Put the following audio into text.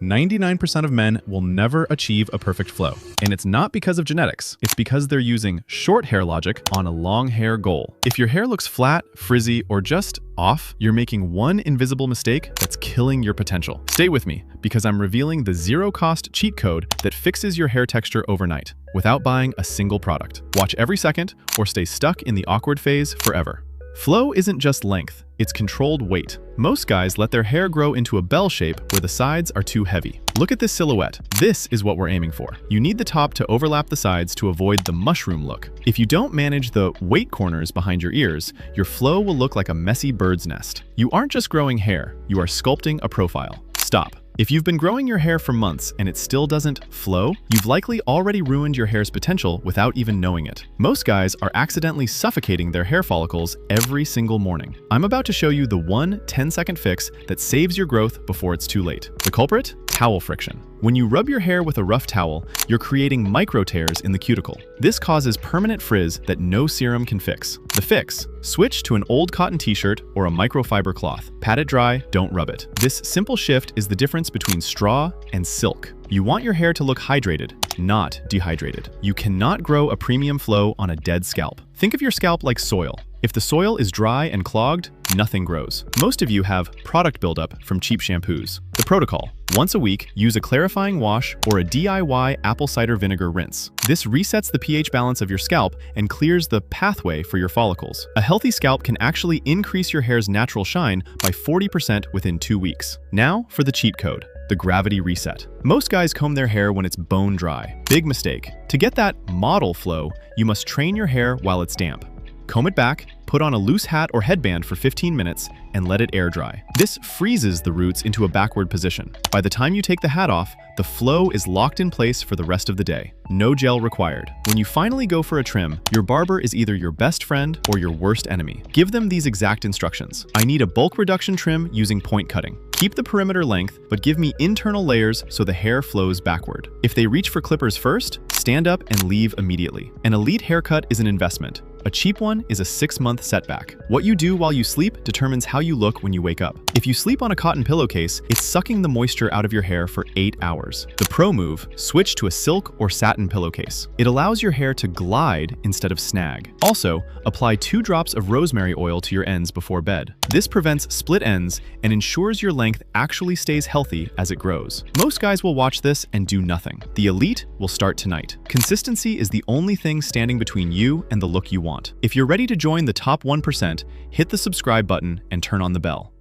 99% of men will never achieve a perfect flow. And it's not because of genetics. It's because they're using short hair logic on a long hair goal. If your hair looks flat, frizzy, or just off, you're making one invisible mistake that's killing your potential. Stay with me, because I'm revealing the zero-cost cheat code that fixes your hair texture overnight, without buying a single product. Watch every second, or stay stuck in the awkward phase forever. Flow isn't just length, it's controlled weight. Most guys let their hair grow into a bell shape where the sides are too heavy. Look at this silhouette. This is what we're aiming for. You need the top to overlap the sides to avoid the mushroom look. If you don't manage the weight corners behind your ears, your flow will look like a messy bird's nest. You aren't just growing hair, you are sculpting a profile. Stop. If you've been growing your hair for months and it still doesn't flow, you've likely already ruined your hair's potential without even knowing it. Most guys are accidentally suffocating their hair follicles every single morning. I'm about to show you the one 10-second fix that saves your growth before it's too late. The culprit? Towel friction. When you rub your hair with a rough towel, you're creating micro tears in the cuticle. This causes permanent frizz that no serum can fix. The fix? Switch to an old cotton t-shirt or a microfiber cloth. Pat it dry, don't rub it. This simple shift is the difference between straw and silk. You want your hair to look hydrated, not dehydrated. You cannot grow a premium flow on a dead scalp. Think of your scalp like soil. If the soil is dry and clogged, nothing grows. Most of you have product buildup from cheap shampoos. The protocol: once a week, use a clarifying wash or a DIY apple cider vinegar rinse. This resets the pH balance of your scalp and clears the pathway for your follicles. A healthy scalp can actually increase your hair's natural shine by 40% within 2 weeks. Now for the cheat code: the gravity reset. Most guys comb their hair when it's bone dry. Big mistake. To get that model flow, you must train your hair while it's damp. Comb it back, put on a loose hat or headband for 15 minutes, and let it air dry. This freezes the roots into a backward position. By the time you take the hat off, the flow is locked in place for the rest of the day. No gel required. When you finally go for a trim, your barber is either your best friend or your worst enemy. Give them these exact instructions. I need a bulk reduction trim using point cutting. Keep the perimeter length, but give me internal layers so the hair flows backward. If they reach for clippers first, stand up and leave immediately. An elite haircut is an investment. A cheap one is a 6-month setback. What you do while you sleep determines how you look when you wake up. If you sleep on a cotton pillowcase, it's sucking the moisture out of your hair for 8 hours. The pro move: switch to a silk or satin pillowcase. It allows your hair to glide instead of snag. Also, apply 2 drops of rosemary oil to your ends before bed. This prevents split ends and ensures your length actually stays healthy as it grows. Most guys will watch this and do nothing. The elite will start tonight. Consistency is the only thing standing between you and the look you want. If you're ready to join the top 1%, hit the subscribe button and turn on the bell.